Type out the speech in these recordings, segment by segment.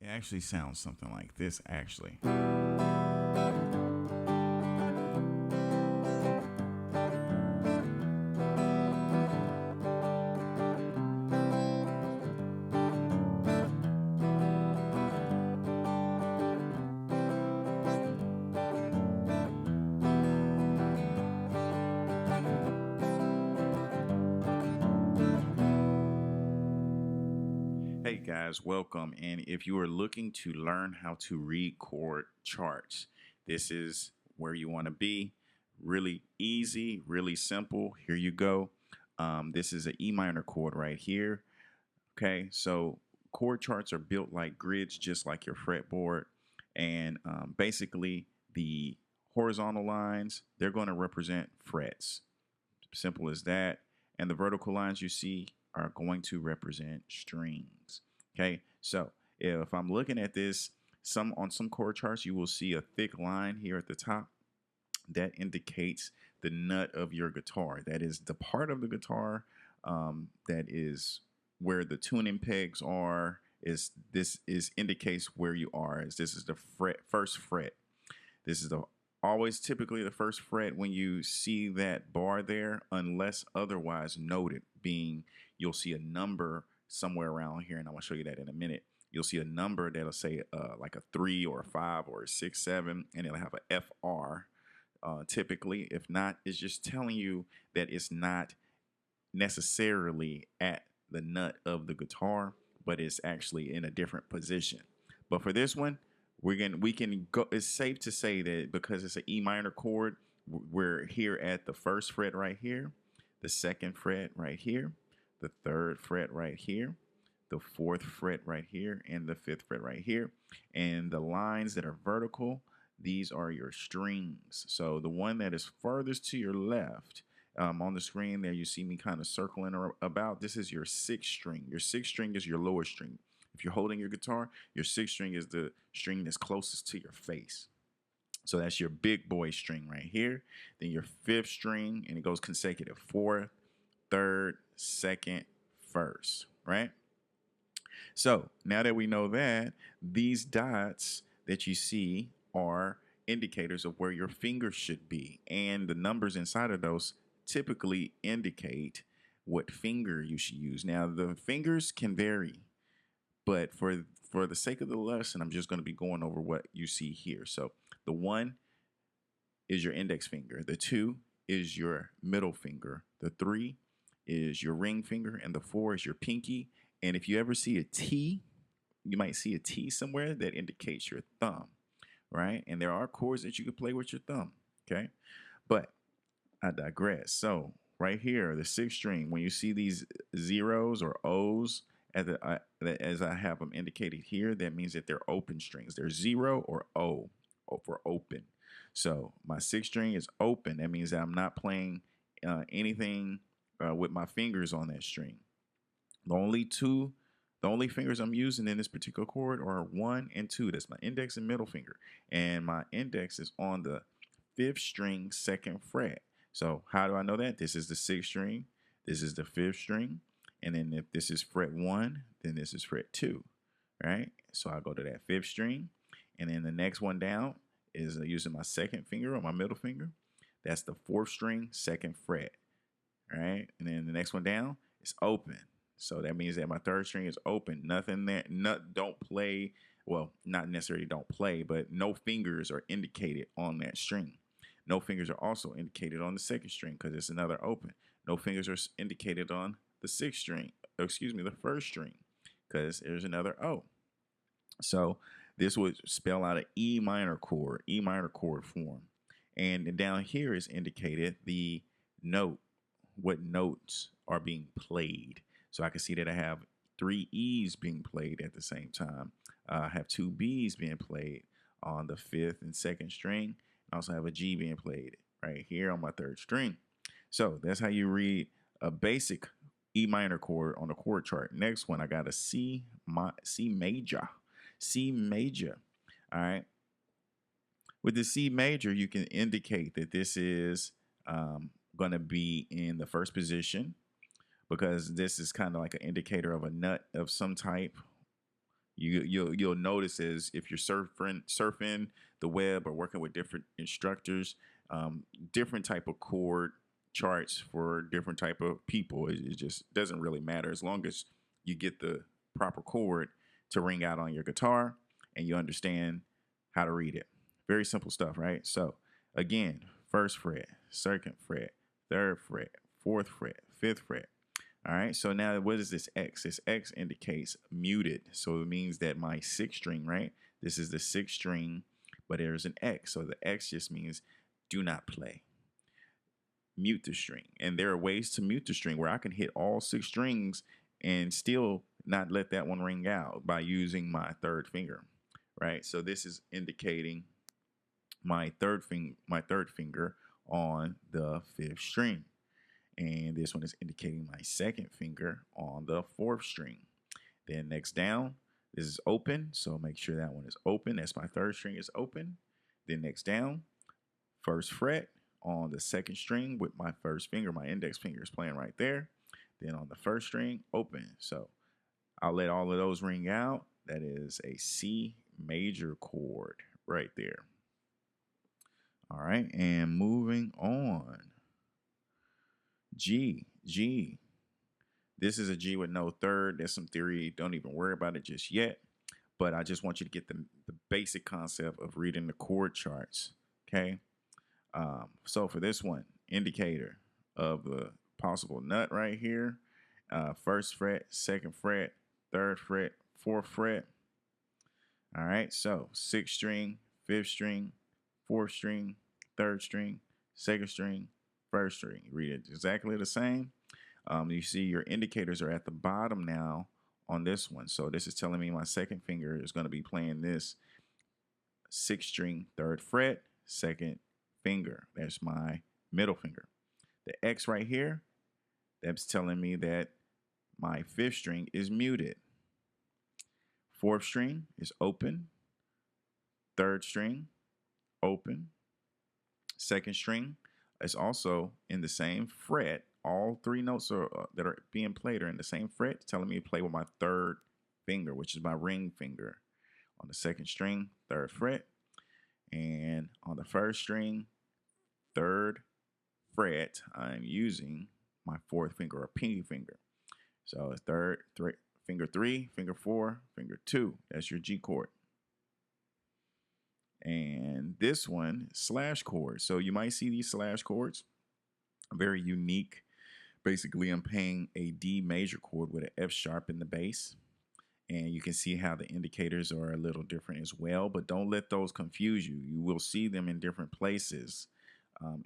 It actually sounds something like this, actually. Hey guys, welcome. And if you are looking to learn how to read chord charts, this is where you want to be. Really easy, really simple. Here you go. This is an E minor chord right here. Okay, so chord charts are built like grids, just like your fretboard. And basically, the horizontal lines, they're going to represent frets. Simple as that. And the vertical lines you see are going to represent strings. Okay, so if I'm looking at this, on some chord charts, you will see a thick line here at the top that indicates the nut of your guitar. That is the part of the guitar that is where the tuning pegs are. This indicates where you are, as this is the first fret. This is the always typically the first fret when you see that bar there, unless otherwise noted, being you'll see a number somewhere around here, and I'm gonna show you that in a minute. You'll see a number that'll say like a 3 or a 5 or a 6, 7, and it'll have a FR. Typically, if not, it's just telling you that it's not necessarily at the nut of the guitar, but it's actually in a different position. But for this one, we can go. It's safe to say that because it's an E minor chord, we're here at the first fret right here, the second fret right here, the third fret right here, the fourth fret right here, and the fifth fret right here. And the lines that are vertical, these are your strings. So the one that is furthest to your left on the screen there, you see me kind of circling about. This is your sixth string. Your sixth string is your lower string. If you're holding your guitar, your sixth string is the string that's closest to your face. So that's your big boy string right here. Then your fifth string, and it goes consecutive: fourth, third, second, first, right? So now that we know that, these dots that you see are indicators of where your fingers should be. And the numbers inside of those typically indicate what finger you should use. Now, the fingers can vary, but for the sake of the lesson, I'm just going to be going over what you see here. So the 1 is your index finger, the 2 is your middle finger, the 3 is your ring finger, and the 4 is your pinky. And if you ever see a T, you might see a T somewhere that indicates your thumb, right? And there are chords that you can play with your thumb, okay? But I digress. So right here, the sixth string, when you see these zeros or O's as I have them indicated here, that means that they're open strings. They're 0 or O for open. So my sixth string is open. That means that I'm not playing anything with my fingers on that string. The only fingers I'm using in this particular chord are 1 and 2. That's my index and middle finger. And my index is on the fifth string, second fret. So how do I know that? This is the sixth string. This is the fifth string. And then if this is fret 1, then this is fret 2, right? So I go to that fifth string. And then the next one down is using my second finger or my middle finger. That's the fourth string, second fret, right? And then the next one down is open. So that means that my third string is open. Nothing there, don't play. Well, not necessarily don't play, but no fingers are indicated on that string. No fingers are also indicated on the second string because it's another open. No fingers are indicated on the sixth string, the first string, because there's another O. So this would spell out an E minor chord form. And down here is indicated the note, what notes are being played. So I can see that I have 3 E's being played at the same time. I have 2 B's being played on the fifth and second string. I also have a G being played right here on my third string. So that's how you read a basic E minor chord on the chord chart. Next one, I got a C major. C major. All right. With the C major, you can indicate that this is going to be in the first position, because this is kind of like an indicator of a nut of some type. You'll notice as if you're surfing the web or working with different instructors, different type of chord charts for different type of people. It just doesn't really matter as long as you get the proper chord to ring out on your guitar and you understand how to read it. Very simple stuff, right? So again, first fret, second fret, third fret, fourth fret, fifth fret. All right, so now what is this X? This X indicates muted. So it means that my sixth string, right? This is the sixth string, but there's an X. So the X just means do not play. Mute the string. And there are ways to mute the string where I can hit all six strings and still not let that one ring out by using my third finger, right? So this is indicating my third finger on the fifth string. And this one is indicating my second finger on the fourth string. Then next down, this is open, so make sure that one is open. That's my third string is open. Then next down, first fret on the second string with my first finger, my index finger is playing right there. Then on the first string, open. So I'll let all of those ring out. That is a C major chord right there. All right, and moving on. G. This is a G with no third. There's some theory. Don't even worry about it just yet. But I just want you to get the basic concept of reading the chord charts. Okay. So for this one, indicator of the possible nut right here. First fret, second fret, third fret, fourth fret. All right. So sixth string, fifth string, fourth string, third string, second string, first string. You read it exactly the same. You see your indicators are at the bottom now on this one. So this is telling me my second finger is going to be playing this sixth string, third fret, second finger. That's my middle finger. The X right here, that's telling me that my fifth string is muted. Fourth string is open. Third string, open. Second string is also in the same fret. All three notes that are being played are in the same fret, telling me to play with my third finger, which is my ring finger. On the second string, third fret. And on the first string, third fret, I'm using my fourth finger or pinky finger. So it's finger three, finger four, finger two. That's your G chord. And this one, slash chord. So you might see these slash chords, very unique. Basically, I'm playing a D major chord with an F sharp in the bass. And you can see how the indicators are a little different as well, but don't let those confuse you. You will see them in different places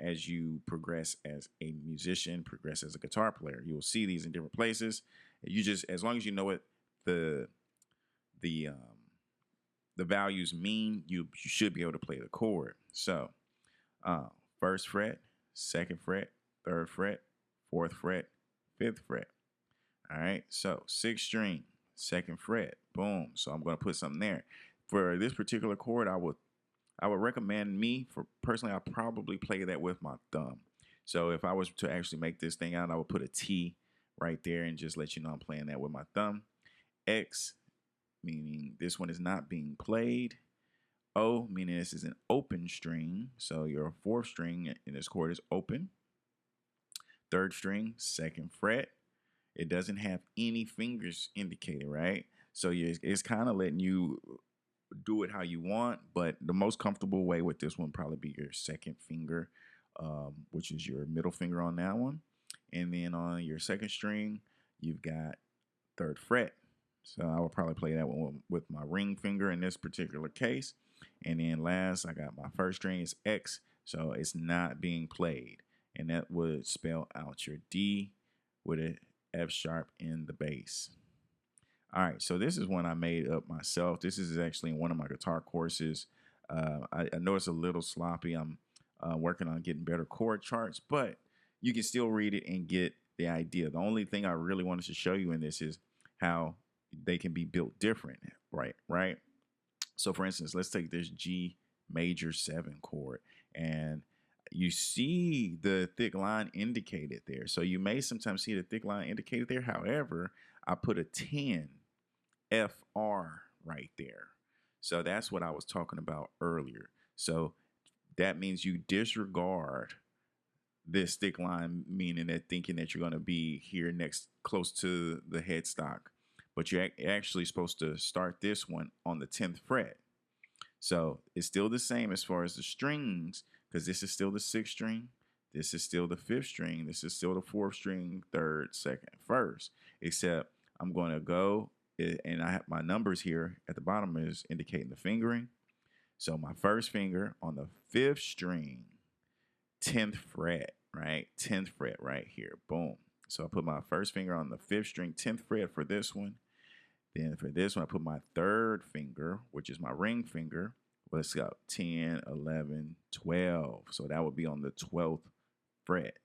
as you progress as a musician, progress as a guitar player. You will see these in different places. You just, as long as you know what the values mean, you should be able to play the chord. So first fret, second fret, third fret, fourth fret, fifth fret. All right, so sixth string, second fret, boom. So I'm going to put something there. For this particular chord, I would recommend personally, I probably play that with my thumb. So if I was to actually make this thing out, I would put a T right there and just let you know I'm playing that with my thumb. X, meaning this one is not being played. O, meaning this is an open string. So your fourth string in this chord is open. Third string, second fret. It doesn't have any fingers indicated, right? So it's kind of letting you do it how you want, but the most comfortable way with this one probably be your second finger, which is your middle finger on that one. And then on your second string, you've got third fret. So I will probably play that one with my ring finger in this particular case. And then last, I got my first string is X, so it's not being played. And that would spell out your D with an F sharp in the bass. All right, so this is one I made up myself. This is actually in one of my guitar courses. I know it's a little sloppy. I'm working on getting better chord charts, but you can still read it and get the idea. The only thing I really wanted to show you in this is how they can be built different, right? So for instance, let's take this G major 7 chord, and you see the thick line indicated there. So you may sometimes see the thick line indicated there. However, I put a 10 FR right there. So that's what I was talking about earlier. So that means you disregard this stick line, meaning that thinking that you're going to be here next close to the headstock, but you're actually supposed to start this one on the 10th fret. So it's still the same as far as the strings, because this is still the 6th string, this is still the 5th string, this is still the 4th string, 3rd, 2nd, 1st, except I'm going to go, and I have my numbers here at the bottom is indicating the fingering. So my first finger on the 5th string, 10th fret, right? 10th fret right here. Boom. So I put my first finger on the 5th string, 10th fret for this one. Then for this one, I put my 3rd finger, which is my ring finger. Let's go 10, 11, 12. So that would be on the 12th fret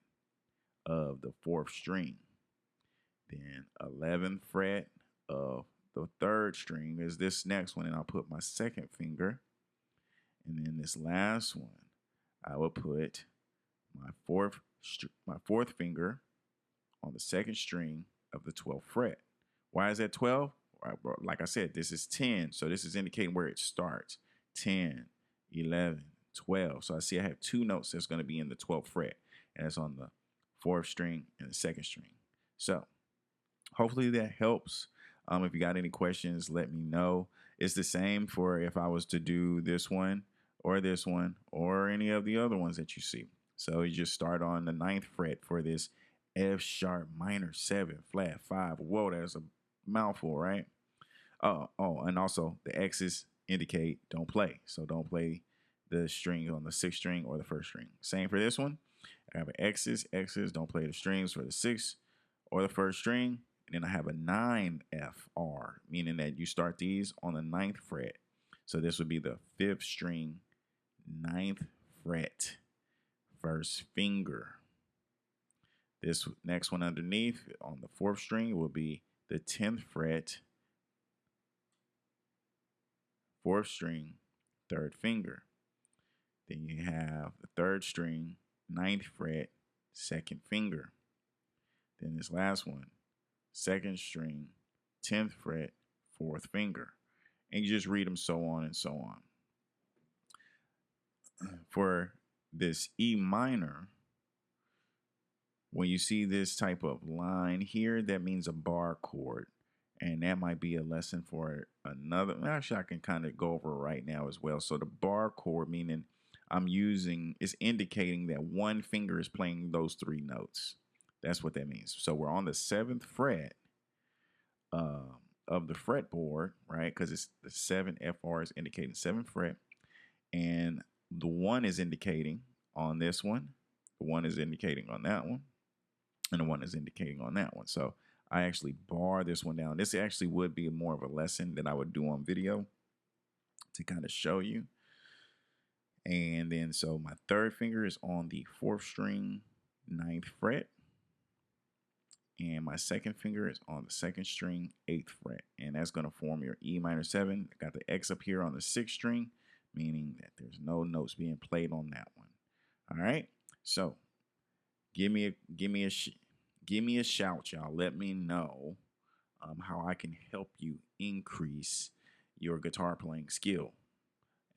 of the 4th string. Then 11th fret of the 3rd string is this next one, and I'll put my 2nd finger. And then this last one, I will put my fourth finger on the 2nd string of the 12th fret. Why is that 12? Like I said, this is 10, so this is indicating where it starts. 10, 11, 12. So I see I have 2 notes that's going to be in the 12th fret, and it's on the 4th string and the 2nd string. So hopefully that helps. If you got any questions, let me know. It's the same for if I was to do this one or any of the other ones that you see. So you just start on the 9th fret for this F sharp minor 7 flat 5. Whoa, that's a mouthful, right? Oh, and also the X's indicate don't play. So don't play the string on the 6th string or the 1st string. Same for this one. I have an X's, don't play the strings for the 6th or the 1st string. And then I have a 9FR, meaning that you start these on the 9th fret. So this would be the 5th string, 9th fret, 1st finger. This next one underneath on the 4th string will be the 10th fret, 4th string, 3rd finger. Then you have the 3rd string, 9th fret, 2nd finger. Then this last one, 2nd string, 10th fret, 4th finger. And you just read them so on and so on. For this E minor, when you see this type of line here, that means a bar chord. And that might be a lesson for another. Actually, I can kind of go over right now as well. So the bar chord, meaning it's indicating that one finger is playing those 3 notes. That's what that means. So we're on the 7th fret of the fretboard, right? Because it's the 7 FR is indicating 7th fret. And the 1 is indicating on this one. The 1 is indicating on that one. And the 1 is indicating on that one. So I actually bar this one down. This actually would be more of a lesson that I would do on video to kind of show you. And then so my 3rd finger is on the 4th string, 9th fret. And my 2nd finger is on the 2nd string, 8th fret. And that's going to form your E minor 7. I got the X up here on the 6th string, meaning that there's no notes being played on that one. All right. So give me a shout, y'all. Let me know how I can help you increase your guitar playing skill,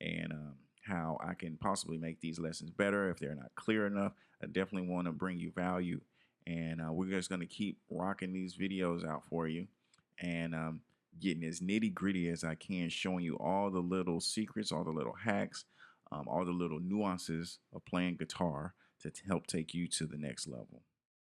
and how I can possibly make these lessons better if they're not clear enough. I definitely want to bring you value, and we're just going to keep rocking these videos out for you, and getting as nitty gritty as I can, showing you all the little secrets, all the little hacks, all the little nuances of playing guitar to help take you to the next level.